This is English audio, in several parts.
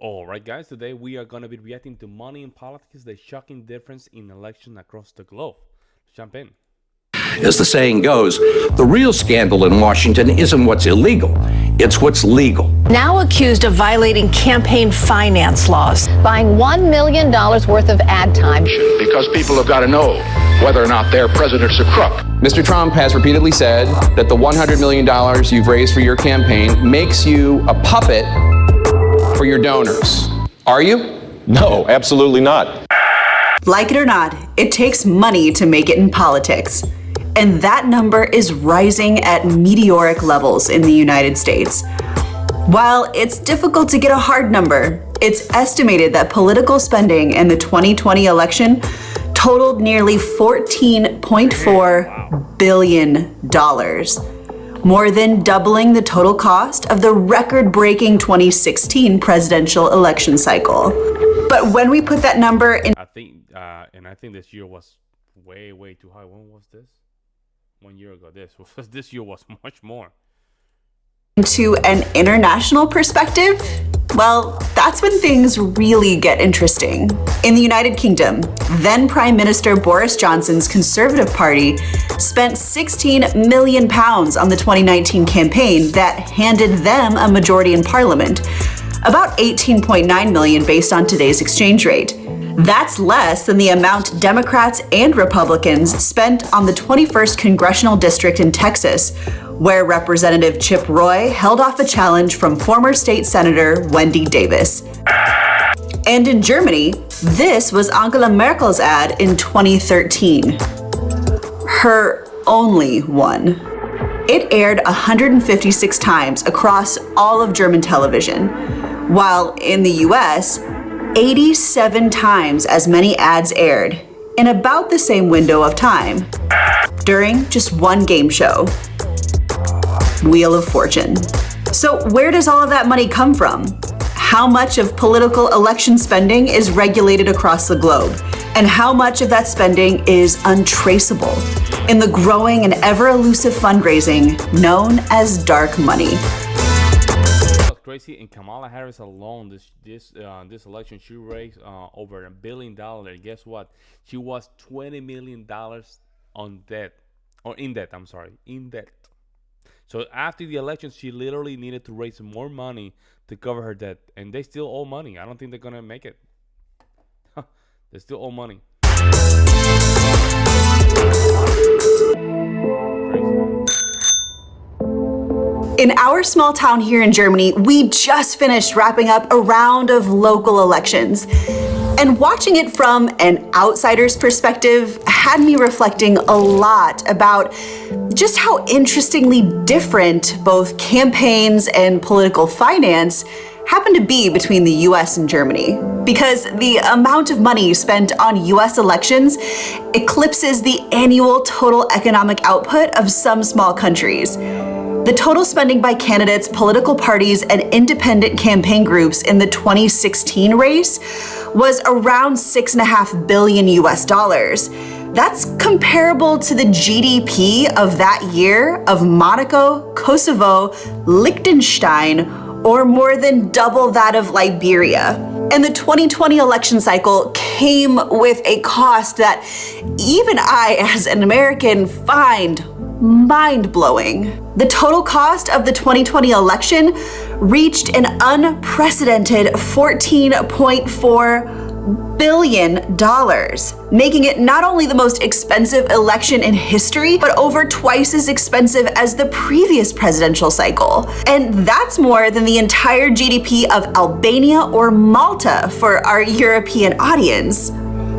All right, guys, today we are going to be reacting to Money in Politics, the shocking difference in election across the globe. Jump in. As the saying goes, the real scandal in Washington isn't what's illegal, it's what's legal. Now accused of violating campaign finance laws. Buying $1 million worth of ad time. Because people have got to know whether or not their president's a crook. Mr. Trump has repeatedly said that the $100 million you've raised for your campaign makes you a puppet for your donors. Are you? No, absolutely not. Like it or not, it takes money to make it in politics. And that number is rising at meteoric levels in the United States. While it's difficult to get a hard number, it's estimated that political spending in the 2020 election totaled nearly $14.4 billion, more than doubling the total cost of the record-breaking 2016 presidential election cycle. But when we put that number in, I think this year was way too high. When was this? 1 year ago. This year was much more. Into an international perspective, well, that's when things really get interesting. In the United Kingdom, then Prime Minister Boris Johnson's Conservative Party spent £16 million on the 2019 campaign that handed them a majority in Parliament, about $18.9 million based on today's exchange rate. That's less than the amount Democrats and Republicans spent on the 21st Congressional District in Texas, where Representative Chip Roy held off a challenge from former state senator Wendy Davis. And in Germany, this was Angela Merkel's ad in 2013. Her only one. It aired 156 times across all of German television, while in the US, 87 times as many ads aired in about the same window of time during just one game show, Wheel of Fortune. So where does all of that money come from? How much of political election spending is regulated across the globe? And how much of that spending is untraceable in the growing and ever elusive fundraising known as dark money? Crazy. In Kamala Harris alone, this election, she raised over $1 billion. Guess what? She was $20 million in debt. So after the election, she literally needed to raise more money to cover her debt, and they still owe money. I don't think they're gonna make it. They still owe money. In our small town here in Germany, we just finished wrapping up a round of local elections. And watching it from an outsider's perspective had me reflecting a lot about just how interestingly different both campaigns and political finance happen to be between the US and Germany. Because the amount of money spent on US elections eclipses the annual total economic output of some small countries. The total spending by candidates, political parties, and independent campaign groups in the 2016 race was around $6.5 billion US. That's comparable to the GDP of that year of Monaco, Kosovo, Liechtenstein, or more than double that of Liberia. And the 2020 election cycle came with a cost that even I, as an American, find mind-blowing. The total cost of the 2020 election reached an unprecedented $14.4 billion, making it not only the most expensive election in history, but over twice as expensive as the previous presidential cycle. And that's more than the entire GDP of Albania or Malta for our European audience.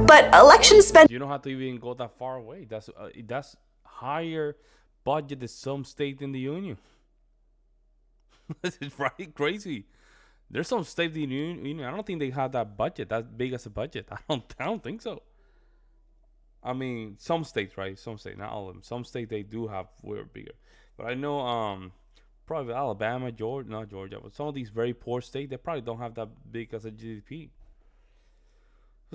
But election spending... You don't have to even go that far away. That's higher budget than some state in the union. This is right crazy. There's some states in the union. I don't think they have that budget, that big as a budget. I don't think so. I mean, some states, right? Some states, not all of them. Some states they do have way bigger. But I know probably Alabama, not Georgia, but some of these very poor states, they probably don't have that big as a GDP.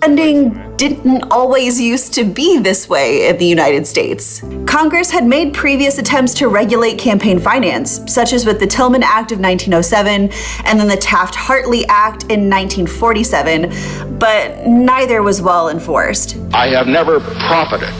Spending didn't always used to be this way in the United States. Congress had made previous attempts to regulate campaign finance, such as with the Tillman Act of 1907 and then the Taft-Hartley Act in 1947, but neither was well enforced. I have never profited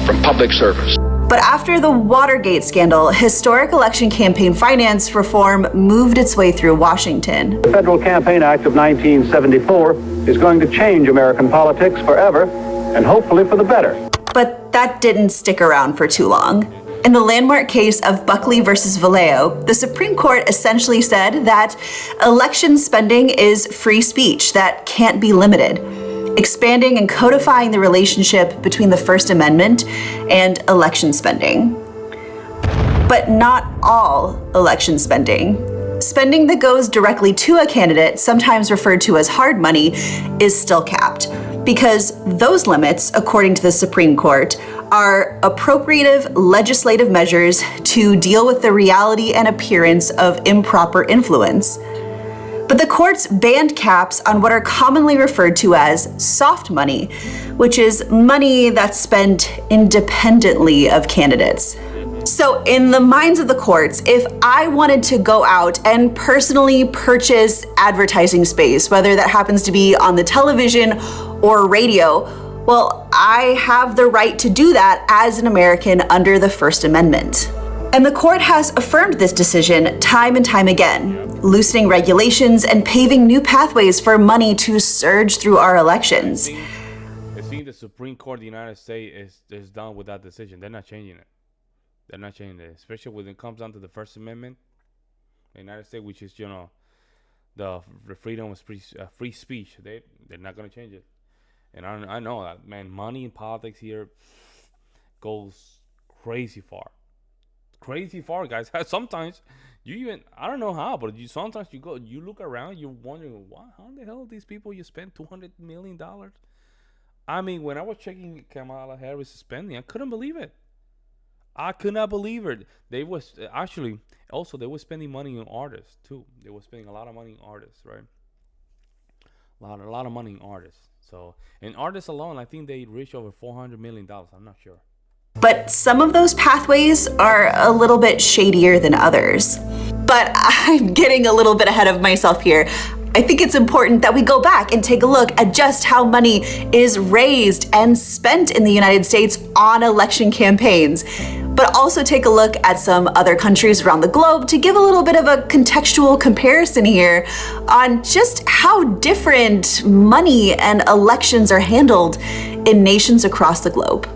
from public service. But after the Watergate scandal, historic election campaign finance reform moved its way through Washington. The Federal Campaign Act of 1974 is going to change American politics forever, and hopefully for the better. But that didn't stick around for too long. In the landmark case of Buckley versus Valeo, the Supreme Court essentially said that election spending is free speech that can't be limited, expanding and codifying the relationship between the First Amendment and election spending. But not all election spending. Spending that goes directly to a candidate, sometimes referred to as hard money, is still capped, because those limits, according to the Supreme Court, are appropriative legislative measures to deal with the reality and appearance of improper influence. But the courts banned caps on what are commonly referred to as soft money, which is money that's spent independently of candidates. So in the minds of the courts, if I wanted to go out and personally purchase advertising space, whether that happens to be on the television or radio, well, I have the right to do that as an American under the First Amendment. And the court has affirmed this decision time and time again, loosening regulations and paving new pathways for money to surge through our elections. I think the Supreme Court of the United States is done with that decision. They're not changing it. They're not changing it, especially when it comes down to the First Amendment. The United States, which is, the freedom of free speech. They're not going to change it. And I know that, man, money in politics here goes crazy far. Crazy far, guys. Sometimes I don't know how, but sometimes you look around, you're wondering, how the hell these people you spend $200 million? I mean, when I was checking Kamala Harris' spending, I couldn't believe it. I could not believe it. They were spending money on artists too. They were spending a lot of money on artists, right? A lot of money on artists. So, in artists alone, I think they reached over $400 million. I'm not sure. But some of those pathways are a little bit shadier than others. But I'm getting a little bit ahead of myself here. I think it's important that we go back and take a look at just how money is raised and spent in the United States on election campaigns, but also take a look at some other countries around the globe to give a little bit of a contextual comparison here on just how different money and elections are handled in nations across the globe.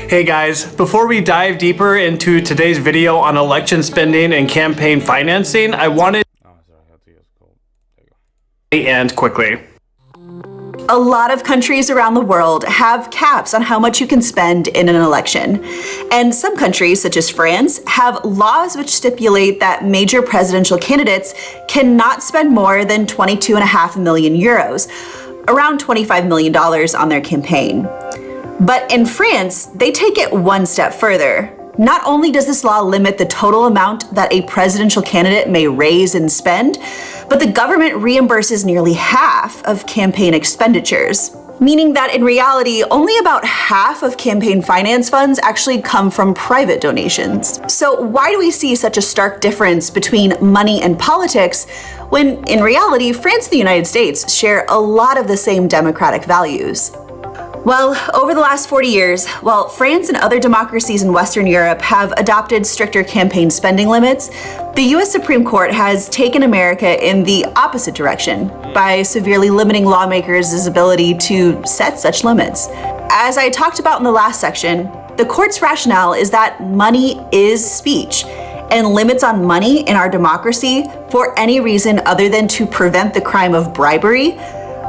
Hey guys, before we dive deeper into today's video on election spending and campaign financing, I wanted to end quickly. A lot of countries around the world have caps on how much you can spend in an election. And some countries, such as France, have laws which stipulate that major presidential candidates cannot spend more than 22.5 million euros, around $25 million on their campaign. But in France, they take it one step further. Not only does this law limit the total amount that a presidential candidate may raise and spend, but the government reimburses nearly half of campaign expenditures, meaning that in reality, only about half of campaign finance funds actually come from private donations. So why do we see such a stark difference between money and politics when in reality, France and the United States share a lot of the same democratic values? Well, over the last 40 years, while France and other democracies in Western Europe have adopted stricter campaign spending limits, the US Supreme Court has taken America in the opposite direction by severely limiting lawmakers' ability to set such limits. As I talked about in the last section, the court's rationale is that money is speech, and limits on money in our democracy for any reason other than to prevent the crime of bribery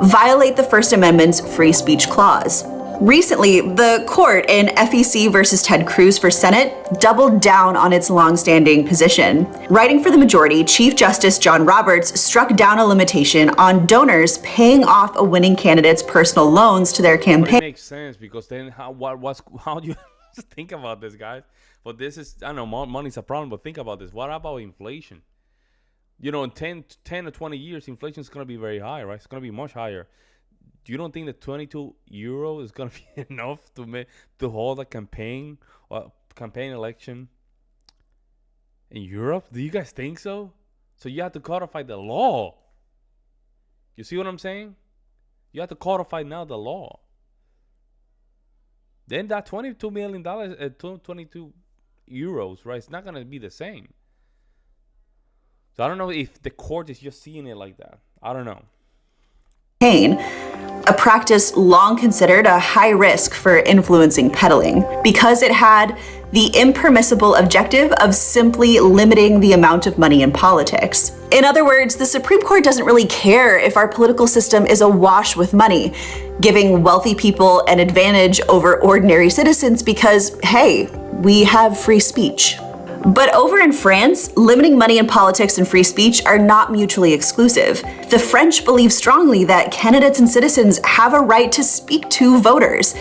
violate the First Amendment's free speech clause. Recently, the court in FEC versus Ted Cruz for Senate doubled down on its longstanding position. Writing for the majority, Chief Justice John Roberts struck down a limitation on donors paying off a winning candidate's personal loans to their campaign. It makes sense because then how do you think about this, guys? But this is, I know money's a problem, but think about this. What about inflation? In 10 or 20 years, inflation is going to be very high, right? It's going to be much higher. you don't think that 22 euro is gonna be enough to hold a campaign election in Europe? Do you guys think so? So you have to codify the law. You see what I'm saying? You have to codify now the law. Then that $22 million, 22 euros, right? It's not gonna be the same. So I don't know if the court is just seeing it like that. I don't know. A practice long considered a high risk for influencing peddling because it had the impermissible objective of simply limiting the amount of money in politics. In other words, the Supreme Court doesn't really care if our political system is awash with money, giving wealthy people an advantage over ordinary citizens because, hey, we have free speech. But over in France, limiting money in politics and free speech are not mutually exclusive. The French believe strongly that candidates and citizens have a right to speak to voters.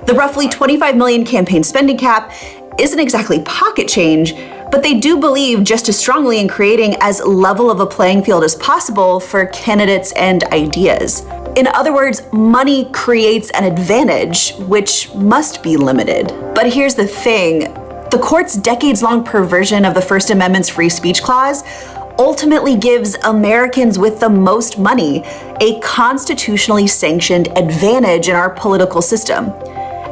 The roughly 25 million campaign spending cap isn't exactly pocket change, but they do believe just as strongly in creating as level of a playing field as possible for candidates and ideas. In other words, money creates an advantage, which must be limited. But here's the thing. The court's decades-long perversion of the First Amendment's free speech clause ultimately gives Americans with the most money a constitutionally sanctioned advantage in our political system.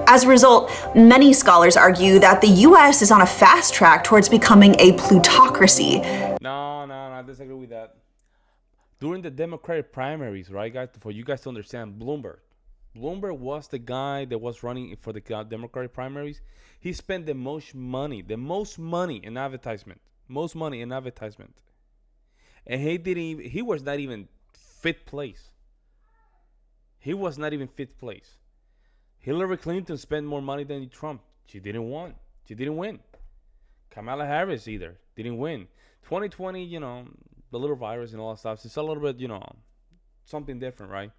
As a result, many scholars argue that the US is on a fast track towards becoming a plutocracy. No, I disagree with that. During the Democratic primaries, right, guys, for you guys to understand, Bloomberg was the guy that was running for the Democratic primaries. He spent the most money in advertisement. And he was not even fifth place. Hillary Clinton spent more money than Trump. She didn't win. Kamala Harris either didn't win. 2020, the little virus and all that stuff. It's a little bit, something different, right?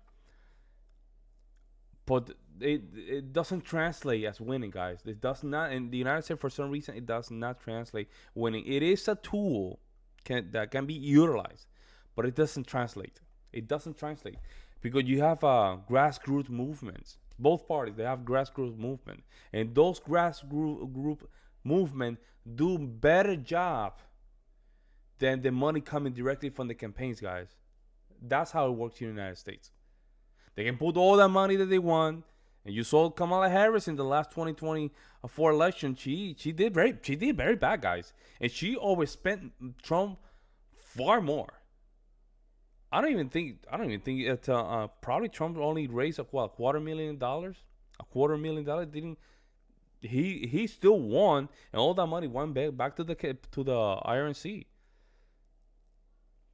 But it doesn't translate as winning, guys. It does not. In the United States, for some reason, it does not translate winning. It is a tool that can be utilized, but it doesn't translate. Because you have grassroots movements. Both parties, they have grassroots movement, and those grassroots movement do better job than the money coming directly from the campaigns, guys. That's how it works in the United States. They can put all that money that they want, and you saw Kamala Harris in the last 2024 election. She did very bad, guys, and she always spent Trump far more. I don't even think it. Probably Trump only raised $250,000. Didn't he still won, and all that money went back to the IRNC.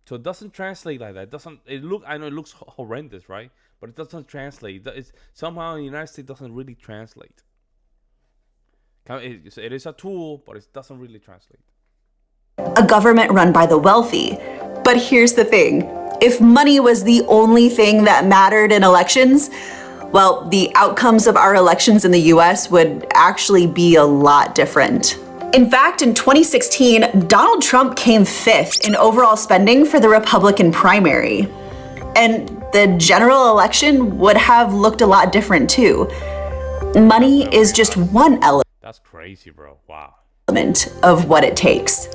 So it doesn't translate like that. I know it looks horrendous, right? But it doesn't translate. It's somehow in the United States doesn't really translate. It is a tool, but it doesn't really translate. A government run by the wealthy. But here's the thing. If money was the only thing that mattered in elections, well, the outcomes of our elections in the US would actually be a lot different. In fact, in 2016, Donald Trump came fifth in overall spending for the Republican primary. And the general election would have looked a lot different too. Money is just one element. That's crazy, bro. Wow. Of what it takes.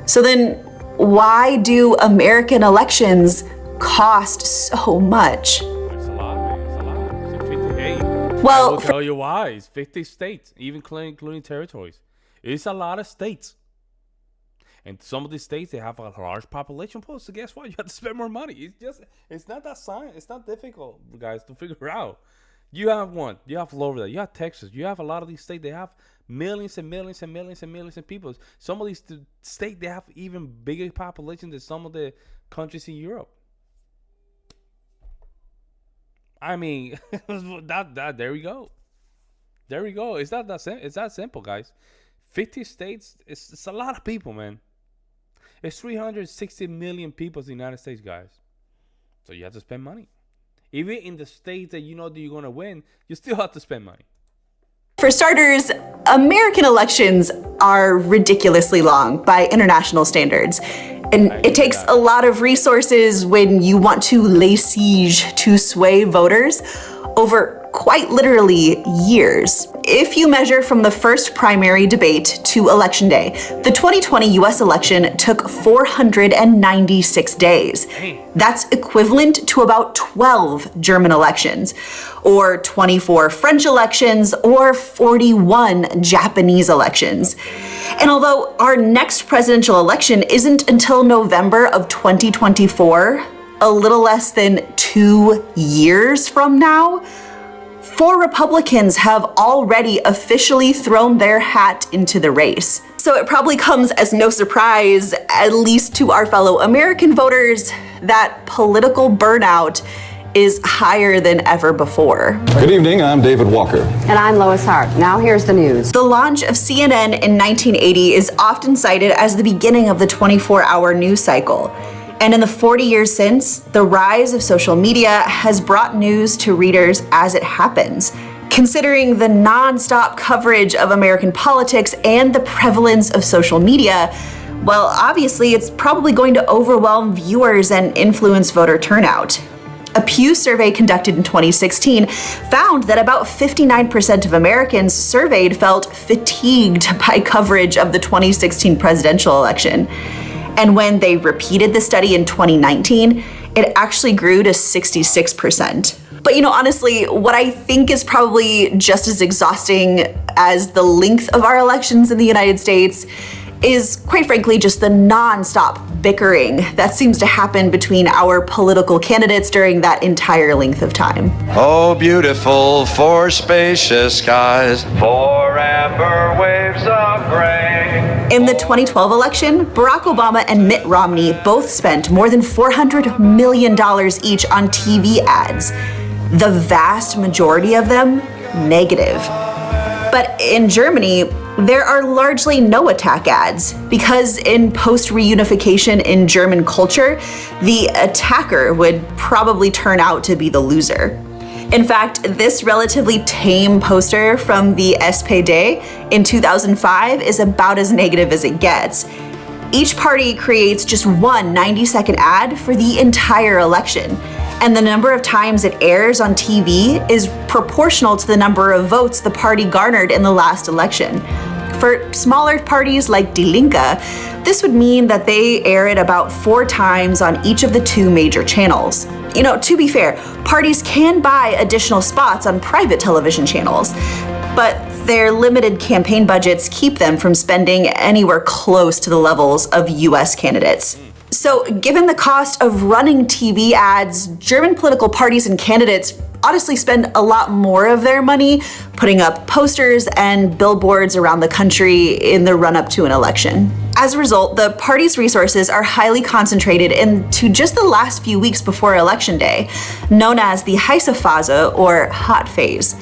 So then, why do American elections cost so much? It's a lot, man. It's a lot. It's 58. Well, I'll tell you why. It's 50 states, even including territories. It's a lot of states. And some of these states, they have a large population pool. So guess what? You have to spend more money. It's not that science. It's not difficult, guys, to figure out. You have one. You have Florida. You have Texas. You have a lot of these states. They have millions and millions and millions and millions of people. Some of these states, they have even bigger population than some of the countries in Europe. I mean, there we go. It's not that simple. It's that simple, guys. 50 states. It's a lot of people, man. It's 360 million people in the United States, guys. So you have to spend money. Even in the states that you know that you're going to win, you still have to spend money. For starters, American elections are ridiculously long by international standards. And it takes a lot of resources when you want to lay siege to sway voters over quite literally years. If you measure from the first primary debate to Election Day, the 2020 US election took 496 days. That's equivalent to about 12 German elections, or 24 French elections, or 41 Japanese elections. And although our next presidential election isn't until November of 2024, a little less than 2 years from now, 4 Republicans have already officially thrown their hat into the race. So it probably comes as no surprise, at least to our fellow American voters, that political burnout is higher than ever before. Good evening, I'm David Walker. And I'm Lois Hart. Now here's the news. The launch of CNN in 1980 is often cited as the beginning of the 24-hour news cycle. And in the 40 years since, the rise of social media has brought news to readers as it happens. Considering the non-stop coverage of American politics and the prevalence of social media, well, obviously it's probably going to overwhelm viewers and influence voter turnout. A Pew survey conducted in 2016 found that about 59% of Americans surveyed felt fatigued by coverage of the 2016 presidential election. And when they repeated the study in 2019, it actually grew to 66%. But honestly, what I think is probably just as exhausting as the length of our elections in the United States is, quite frankly, just the non-stop bickering that seems to happen between our political candidates during that entire length of time. Oh, beautiful for spacious skies, for amber waves of grain. In the 2012 election, Barack Obama and Mitt Romney both spent more than $400 million each on TV ads. The vast majority of them negative. But in Germany, there are largely no attack ads because in post-reunification in German culture, the attacker would probably turn out to be the loser. In fact, this relatively tame poster from the SPD in 2005 is about as negative as it gets. Each party creates just one 90-second ad for the entire election, and the number of times it airs on TV is proportional to the number of votes the party garnered in the last election. For smaller parties like Die Linke, this would mean that they air it about 4 times on each of the 2 major channels. To be fair, parties can buy additional spots on private television channels, but their limited campaign budgets keep them from spending anywhere close to the levels of US candidates. So, given the cost of running TV ads, German political parties and candidates honestly spend a lot more of their money putting up posters and billboards around the country in the run-up to an election. As a result, the party's resources are highly concentrated into just the last few weeks before Election Day, known as the heiße Phase, or hot phase.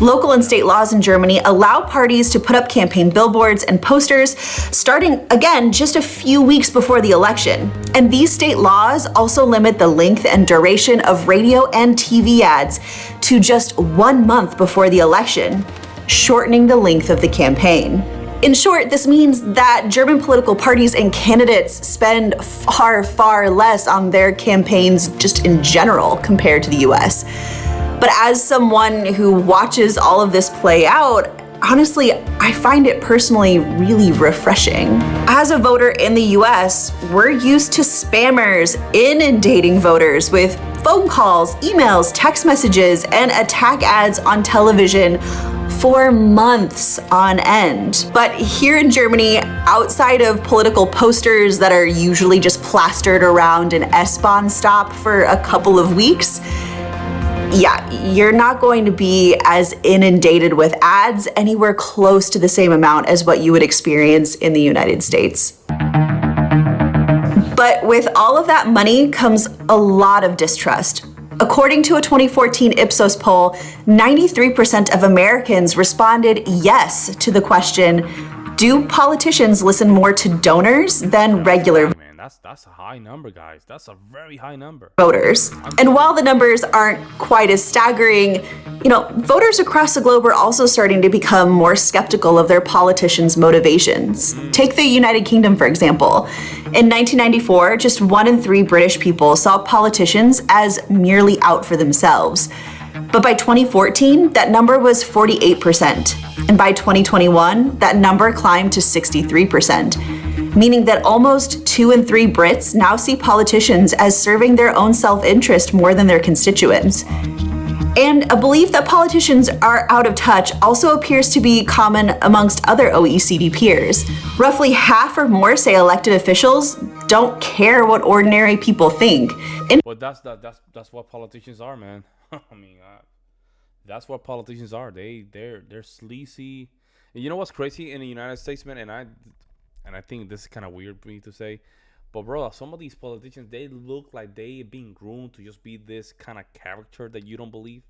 Local and state laws in Germany allow parties to put up campaign billboards and posters starting, again, just a few weeks before the election. And these state laws also limit the length and duration of radio and TV ads to just 1 month before the election, shortening the length of the campaign. In short, this means that German political parties and candidates spend far, far less on their campaigns just in general compared to the US. But as someone who watches all of this play out, honestly, I find it personally really refreshing. As a voter in the US, we're used to spammers inundating voters with phone calls, emails, text messages, and attack ads on television for months on end. But here in Germany, outside of political posters that are usually just plastered around an S-Bahn stop for a couple of weeks, yeah, you're not going to be as inundated with ads anywhere close to the same amount as what you would experience in the United States. But with all of that money comes a lot of distrust. According to a 2014 Ipsos poll, 93% of Americans responded yes to the question, do politicians listen more to donors than regular that's a high number, guys. That's a very high number. Voters. And while the numbers aren't quite as staggering, voters across the globe are also starting to become more skeptical of their politicians' motivations. Take the United Kingdom, for example. In 1994, just 1 in 3 British people saw politicians as merely out for themselves. But by 2014, that number was 48%. And by 2021, that number climbed to 63%. Meaning that almost 2 in 3 Brits now see politicians as serving their own self-interest more than their constituents. And a belief that politicians are out of touch also appears to be common amongst other OECD peers. Roughly half or more say elected officials don't care what ordinary people think. But that's what politicians are, man. I mean, that's what politicians are. They're sleazy. And you know what's crazy in the United States, man? And I think this is kind of weird for me to say, but bro, some of these politicians, they look like they being groomed to just be this kind of character that you don't believe.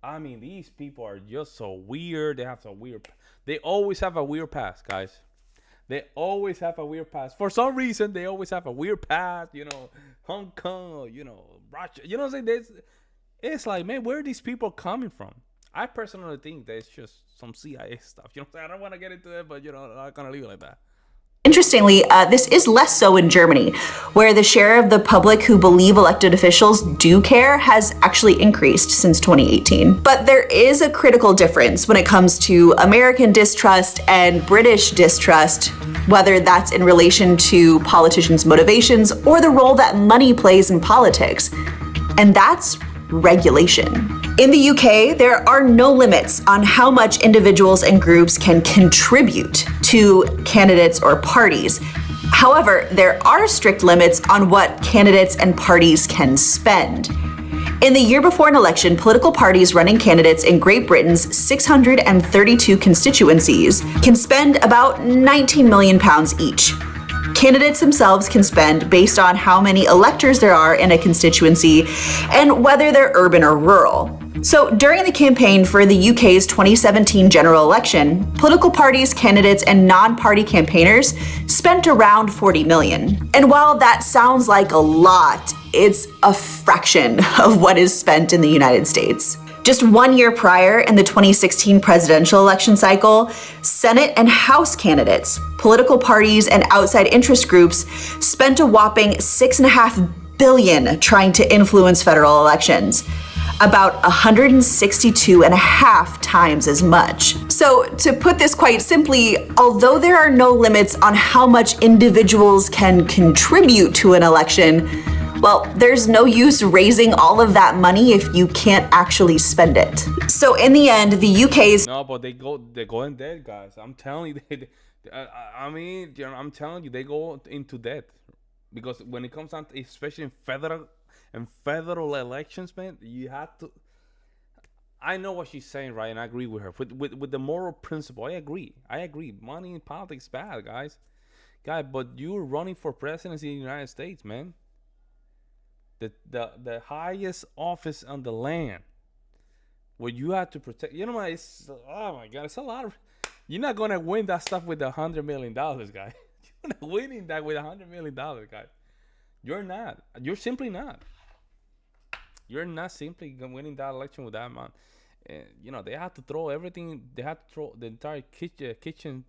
I mean, these people are just so weird. They always have a weird past, guys. They always have a weird past. For some reason, they always have a weird past. Hong Kong, Russia. You know what I'm saying? It's like, man, where are these people coming from? I personally think that it's just some CIA stuff. You know what I'm saying? I don't want to get into it, but I'm not gonna leave it like that. Interestingly, this is less so in Germany, where the share of the public who believe elected officials do care has actually increased since 2018. But there is a critical difference when it comes to American distrust and British distrust, whether that's in relation to politicians' motivations or the role that money plays in politics. And that's regulation. In the UK, there are no limits on how much individuals and groups can contribute to candidates or parties. However, there are strict limits on what candidates and parties can spend. In the year before an election, political parties running candidates in Great Britain's 632 constituencies can spend about £19 million each. Candidates themselves can spend based on how many electors there are in a constituency and whether they're urban or rural. So during the campaign for the UK's 2017 general election, political parties, candidates, and non-party campaigners spent around 40 million. And while that sounds like a lot, it's a fraction of what is spent in the United States. Just 1 year prior, in the 2016 presidential election cycle, Senate and House candidates, political parties, and outside interest groups spent a whopping $6.5 billion trying to influence federal elections. About 162.5 times as much. So to put this quite simply, although there are no limits on how much individuals can contribute to an election, well, there's no use raising all of that money if you can't actually spend it. So in the end, the UK's... No, but they're going debt, guys. I'm telling you, I'm telling you, they go into debt. Because when it comes down to, especially in federal elections, man, you have to... I know what she's saying, right? And I agree with her. With the moral principle, I agree. Money in politics is bad, guys. But you're running for presidency in the United States, man. The highest office on the land, where you have to protect. It's oh my God, it's a lot of. You're not gonna win that stuff with $100 million, guy. You're not winning that with $100 million, guy. You're not. You're simply not. You're not simply winning that election with that amount. They have to throw everything. They have to throw the entire kitchen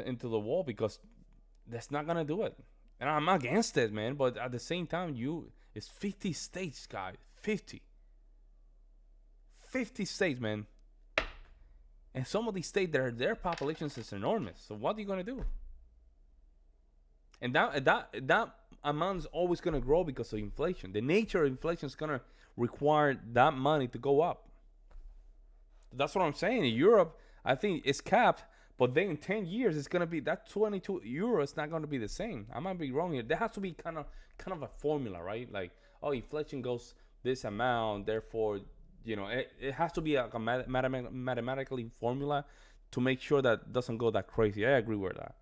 into the wall, because that's not gonna do it. And I'm against it, man. But at the same time, it's 50 states, guys. 50 states, man. And some of these states, their populations is enormous. So what are you gonna do? And that amount is always gonna grow because of inflation. The nature of inflation is gonna require that money to go up. That's what I'm saying. In Europe, I think it's capped. But then in 10 years, it's gonna be that 22 euros. It's not gonna be the same. I might be wrong here. There has to be kind of a formula, right? Like, inflation goes this amount, therefore, it has to be a mathematically formula to make sure that it doesn't go that crazy. I agree with that.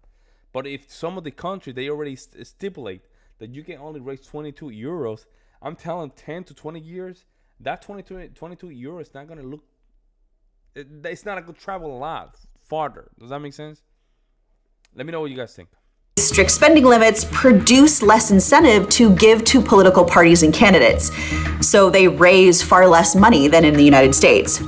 But if some of the countries, they already stipulate that you can only raise 22 euros, I'm telling 10 to 20 years, that 22 euros is not gonna look. It's not gonna travel a lot farther. Does that make sense? Let me know what you guys think. Strict spending limits produce less incentive to give to political parties and candidates, so they raise far less money than in the United States.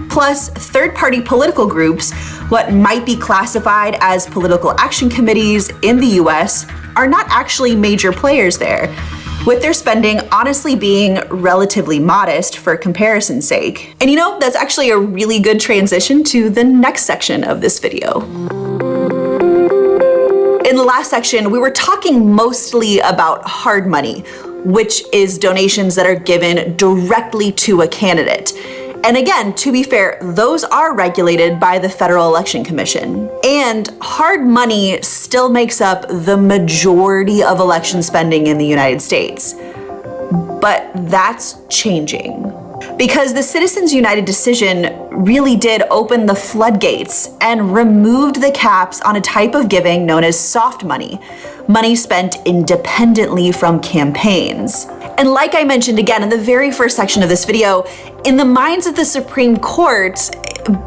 Plus, third-party political groups, what might be classified as political action committees in the US, are not actually major players there, with their spending honestly being relatively modest for comparison's sake. And you know, that's actually a really good transition to the next section of this video. In the last section, we were talking mostly about hard money, which is donations that are given directly to a candidate. And again, to be fair, those are regulated by the Federal Election Commission. And hard money still makes up the majority of election spending in the United States. But that's changing. Because the Citizens United decision really did open the floodgates and removed the caps on a type of giving known as soft money, money spent independently from campaigns. And like I mentioned again in the very first section of this video, in the minds of the Supreme Court,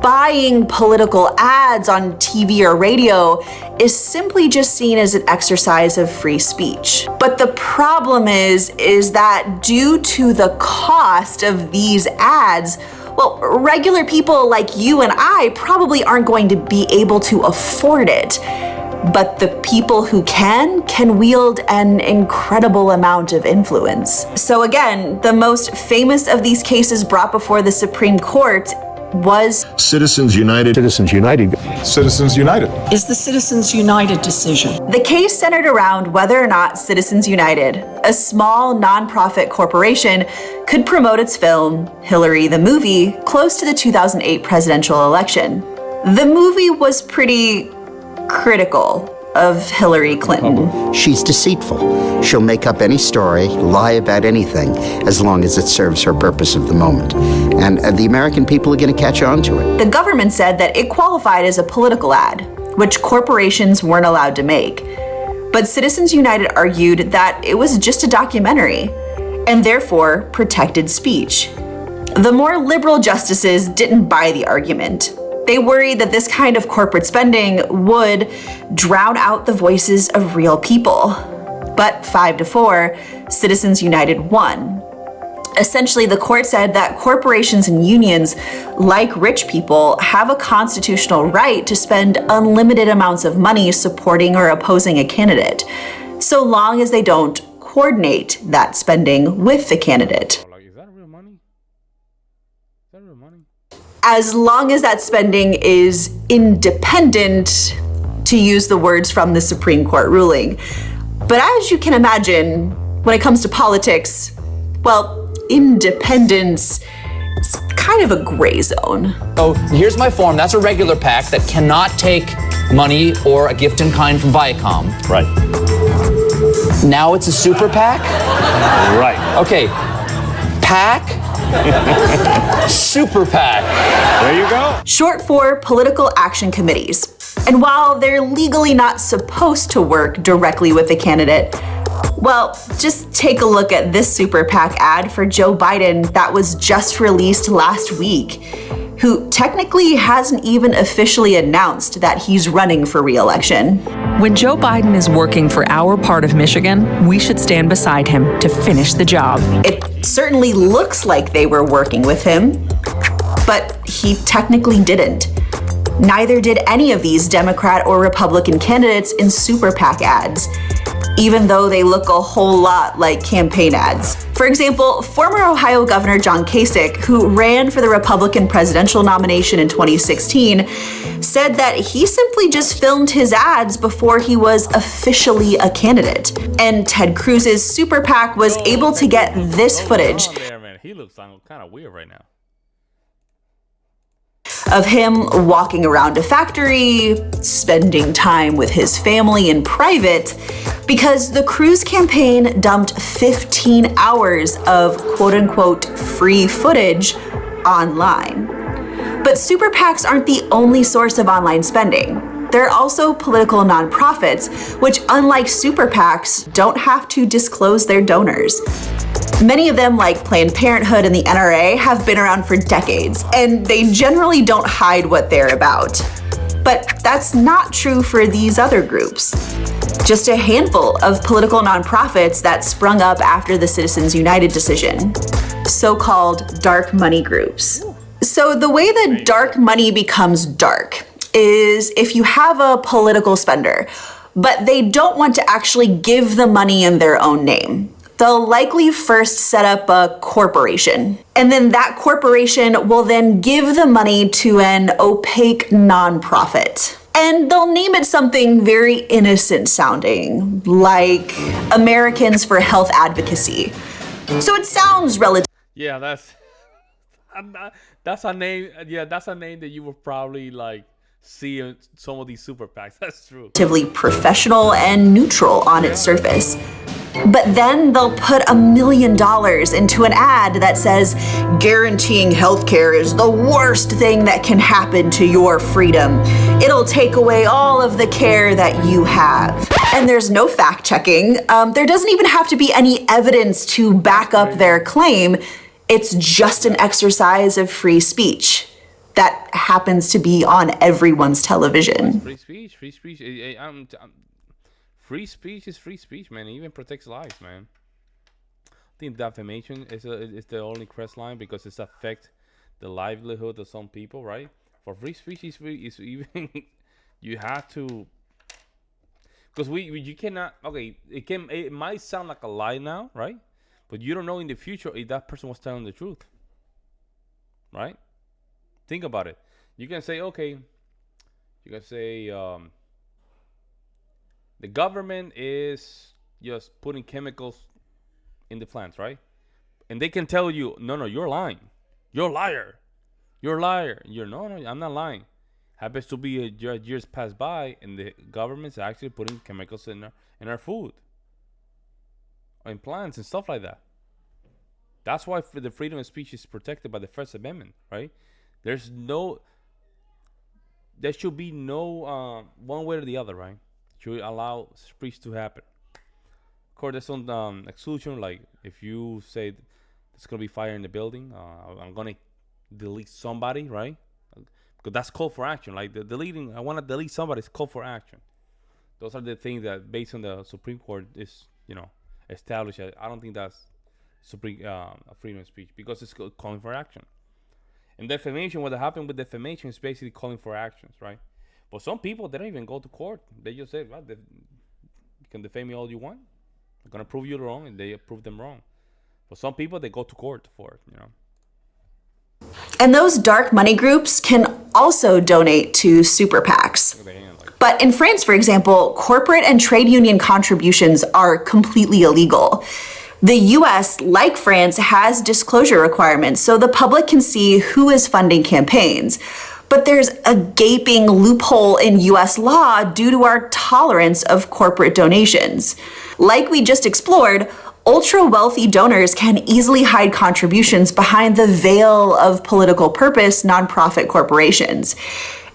buying political ads on TV or radio is simply just seen as an exercise of free speech. But the problem is that due to the cost of these ads, well, regular people like you and I probably aren't going to be able to afford it. But the people who can wield an incredible amount of influence. So again, the most famous of these cases brought before the Supreme Court was Citizens United. Citizens United. Citizens United. Is the Citizens United decision. The case centered around whether or not Citizens United, a small nonprofit corporation, could promote its film, Hillary the Movie, close to the 2008 presidential election. The movie was pretty critical of Hillary Clinton. She's deceitful. She'll make up any story, lie about anything, as long as it serves her purpose of the moment. And the American people are going to catch on to it. The government said that it qualified as a political ad, which corporations weren't allowed to make. But Citizens United argued that it was just a documentary, and therefore protected speech. The more liberal justices didn't buy the argument. They worried that this kind of corporate spending would drown out the voices of real people. But 5-4, Citizens United won. Essentially, the court said that corporations and unions, like rich people, have a constitutional right to spend unlimited amounts of money supporting or opposing a candidate, so long as they don't coordinate that spending with the candidate. Is that real money? Is that real money? As long as that spending is independent, to use the words from the Supreme Court ruling. But as you can imagine, when it comes to politics, well, independence is kind of a gray zone. Oh, here's my form. That's a regular PAC that cannot take money or a gift in kind from Viacom. Right. Now it's a super PAC? Right. Okay. PAC? Super PAC. There you go. Short for political action committees. And while they're legally not supposed to work directly with the candidate, well, just take a look at this super PAC ad for Joe Biden that was just released last week, who technically hasn't even officially announced that he's running for re-election. When Joe Biden is working for our part of Michigan, we should stand beside him to finish the job. It certainly looks like they were working with him, but he technically didn't. Neither did any of these Democrat or Republican candidates in super PAC ads, even though they look a whole lot like campaign ads. For example, former Ohio Governor John Kasich, who ran for the Republican presidential nomination in 2016, said that he simply just filmed his ads before he was officially a candidate. And Ted Cruz's super PAC was able to get this footage. He looks kind of weird right now. Of him walking around a factory, spending time with his family in private, because the Cruz campaign dumped 15 hours of quote-unquote free footage online. But super PACs aren't the only source of online spending. There are also political nonprofits, which unlike super PACs, don't have to disclose their donors. Many of them, like Planned Parenthood and the NRA, have been around for decades, and they generally don't hide what they're about. But that's not true for these other groups. Just a handful of political nonprofits that sprung up after the Citizens United decision, so-called dark money groups. So the way that dark money becomes dark is if you have a political spender, but they don't want to actually give the money in their own name. They'll likely first set up a corporation, and then that corporation will then give the money to an opaque nonprofit. And they'll name it something very innocent sounding, like Americans for Health Advocacy. So it sounds relatively... Yeah, that's a name. Yeah, that's a name that you will probably like see in some of these super PACs. That's true. Relatively professional and neutral on its surface. But then they'll put $1 million into an ad that says, guaranteeing healthcare is the worst thing that can happen to your freedom. It'll take away all of the care that you have. And there's no fact checking. There doesn't even have to be any evidence to back up their claim. It's just an exercise of free speech that happens to be on everyone's television. Free speech, free speech. Free speech is free speech, man. It even protects lives, man. I think defamation is the only crest line because it's affect the livelihood of some people, right? For free speech is even you have to, because you cannot. Okay, it might sound like a lie now, right? But you don't know in the future if that person was telling the truth, right? Think about it. You can say, okay, you can say the government is just putting chemicals in the plants, right? And they can tell you, no, you're lying. You're a liar. You're a liar. You're, no, I'm not lying. Happens to be years pass by and the government's actually putting chemicals in our food. In plants and stuff like that. That's why the freedom of speech is protected by the First Amendment, right? There should be no one way or the other, right? Should allow speech to happen. Of course, there's some exclusion, like if you say there's gonna be fire in the building, I'm gonna delete somebody, right? Because that's call for action. Like the deleting, I want to delete somebody. It's call for action. Those are the things that, based on the Supreme Court, is established. I don't think that's freedom of speech because it's calling for action. And defamation, what happened with defamation is basically calling for actions, right? But some people, they don't even go to court. They just say, well, you can defame me all you want. I'm going to prove you wrong, and they prove them wrong. For some people, they go to court for it, And those dark money groups can also donate to super PACs. But in France, for example, corporate and trade union contributions are completely illegal. The US, like France, has disclosure requirements so the public can see who is funding campaigns. But there's a gaping loophole in US law due to our tolerance of corporate donations. Like we just explored, ultra-wealthy donors can easily hide contributions behind the veil of political purpose nonprofit corporations.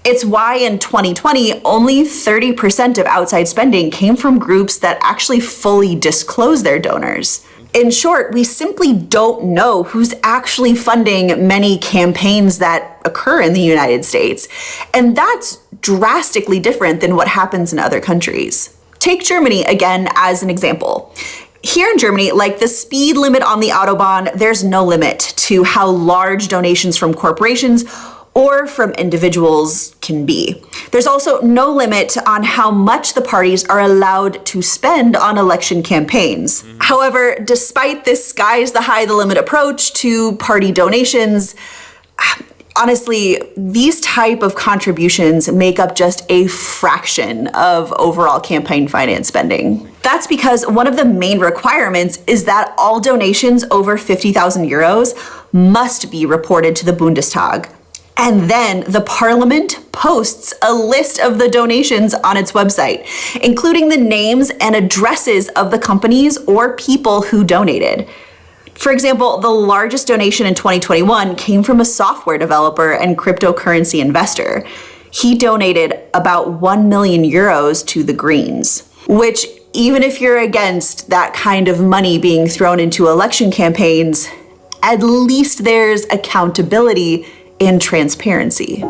It's why in 2020, only 30% of outside spending came from groups that actually fully disclose their donors. In short, we simply don't know who's actually funding many campaigns that occur in the United States. And that's drastically different than what happens in other countries. Take Germany again as an example. Here in Germany, like the speed limit on the Autobahn, there's no limit to how large donations from corporations or from individuals can be. There's also no limit on how much the parties are allowed to spend on election campaigns. However, despite this sky's the high the limit approach to party donations, honestly, these type of contributions make up just a fraction of overall campaign finance spending. That's because one of the main requirements is that all donations over 50,000 euros must be reported to the Bundestag. And then the parliament posts a list of the donations on its website, including the names and addresses of the companies or people who donated. For example, the largest donation in 2021 came from a software developer and cryptocurrency investor. He donated about 1 million euros to the Greens, which, even if you're against that kind of money being thrown into election campaigns, at least there's accountability and transparency.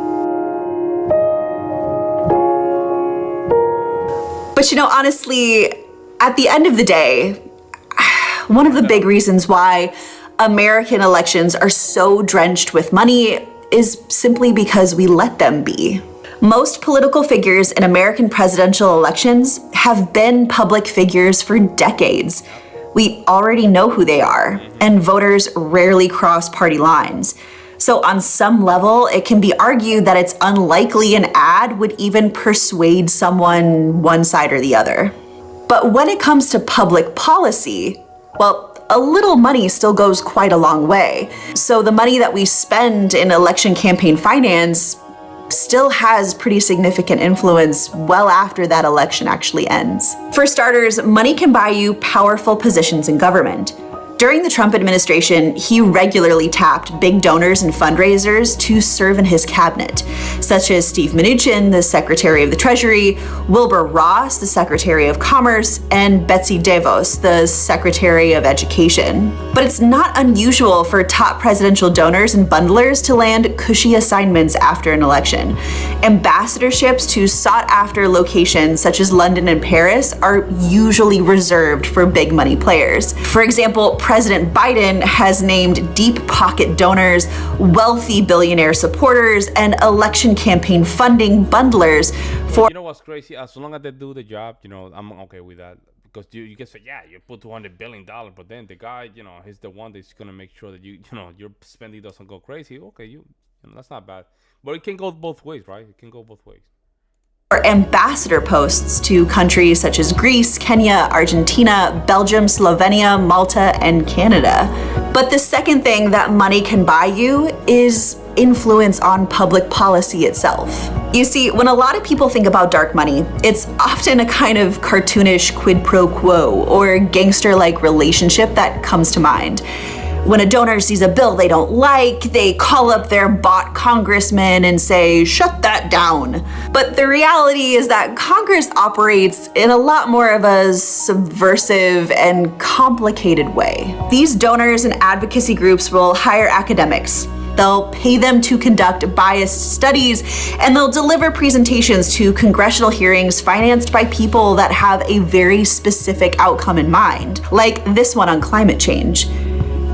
But honestly, at the end of the day, one of the big reasons why American elections are so drenched with money is simply because we let them be. Most political figures in American presidential elections have been public figures for decades. We already know who they are, and voters rarely cross party lines. So on some level, it can be argued that it's unlikely an ad would even persuade someone one side or the other. But when it comes to public policy, well, a little money still goes quite a long way. So the money that we spend in election campaign finance still has pretty significant influence well after that election actually ends. For starters, money can buy you powerful positions in government. During the Trump administration, he regularly tapped big donors and fundraisers to serve in his cabinet, such as Steve Mnuchin, the Secretary of the Treasury, Wilbur Ross, the Secretary of Commerce, and Betsy DeVos, the Secretary of Education. But it's not unusual for top presidential donors and bundlers to land cushy assignments after an election. Ambassadorships to sought-after locations such as London and Paris are usually reserved for big money players. For example, President Biden has named deep pocket donors, wealthy billionaire supporters, and election campaign funding bundlers for— You know what's crazy? As long as they do the job, I'm okay with that. Because you can say, yeah, you put $200 billion, but then the guy, he's the one that's gonna make sure that your spending doesn't go crazy. Okay, that's not bad. But it can go both ways, right? It can go both ways. Or ambassador posts to countries such as Greece, Kenya, Argentina, Belgium, Slovenia, Malta, and Canada. But the second thing that money can buy you is influence on public policy itself. You see, when a lot of people think about dark money, it's often a kind of cartoonish quid pro quo or gangster-like relationship that comes to mind. When a donor sees a bill they don't like, they call up their bot congressman and say, "Shut that down." But the reality is that Congress operates in a lot more of a subversive and complicated way. These donors and advocacy groups will hire academics. They'll pay them to conduct biased studies, and they'll deliver presentations to congressional hearings financed by people that have a very specific outcome in mind, like this one on climate change.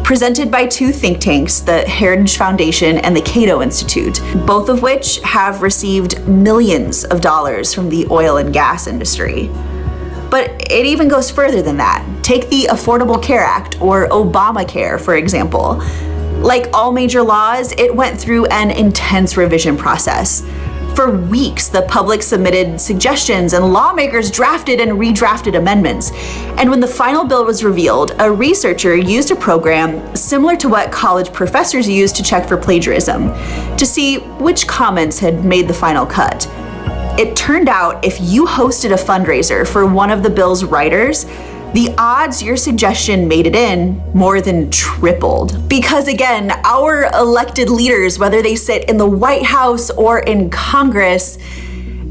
Presented by two think tanks, the Heritage Foundation and the Cato Institute, both of which have received millions of dollars from the oil and gas industry. But it even goes further than that. Take the Affordable Care Act, or Obamacare, for example. Like all major laws, it went through an intense revision process. For weeks, the public submitted suggestions and lawmakers drafted and redrafted amendments. And when the final bill was revealed, a researcher used a program similar to what college professors use to check for plagiarism, to see which comments had made the final cut. It turned out if you hosted a fundraiser for one of the bill's writers, the odds your suggestion made it in more than tripled. Because again, our elected leaders, whether they sit in the White House or in Congress,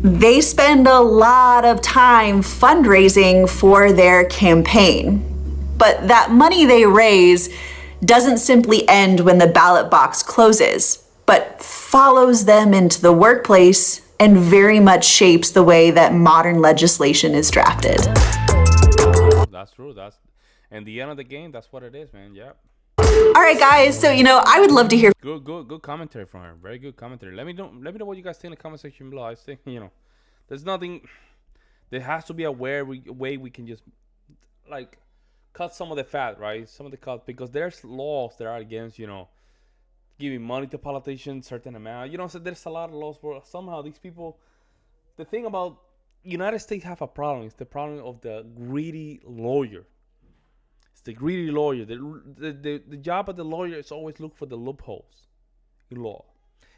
they spend a lot of time fundraising for their campaign. But that money they raise doesn't simply end when the ballot box closes, but follows them into the workplace and very much shapes the way that modern legislation is drafted. That's true. And the end of the game, that's what it is, man. Yeah. All right, guys. So, I would love to hear good commentary from her. Very good commentary. Let me know what you guys think in the comment section below. I think, there's nothing. There has to be a way we can just cut some of the fat, right? Some of the cut, because there's laws that are against, giving money to politicians, certain amount. So there's a lot of laws where somehow these people. The thing about United States have a problem. It's the problem of the greedy lawyer. It's the greedy lawyer. The job of the lawyer is always look for the loopholes in law.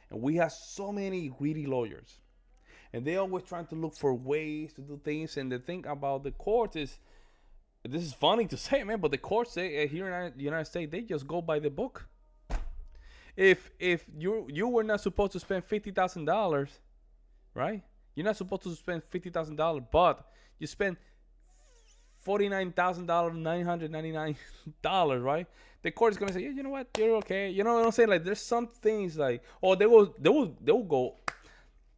And we have so many greedy lawyers. And they always trying to look for ways to do things. And the thing about the courts is, this is funny to say, man, but the courts say, here in the United States, they just go by the book. If you were not supposed to spend $50,000, right? You're not supposed to spend $50,000, but you spend $49,999, right? The court is gonna say, yeah, you know what, you're okay. You know what I'm saying? Like, there's some things like, oh, they will go.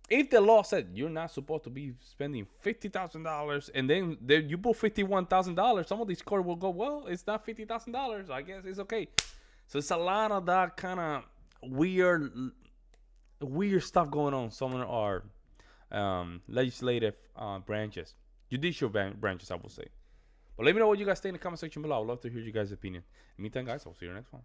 If the law said you're not supposed to be spending $50,000 and then you put $51,000, some of these court will go, well, it's not $50,000. I guess it's okay. So it's a lot of that kind of weird stuff going on. Some of our legislative branches, judicial branches, I will say. But let me know what you guys think in the comment section below. I'd love to hear you guys' opinion. In the meantime, guys, I'll see you in the next one.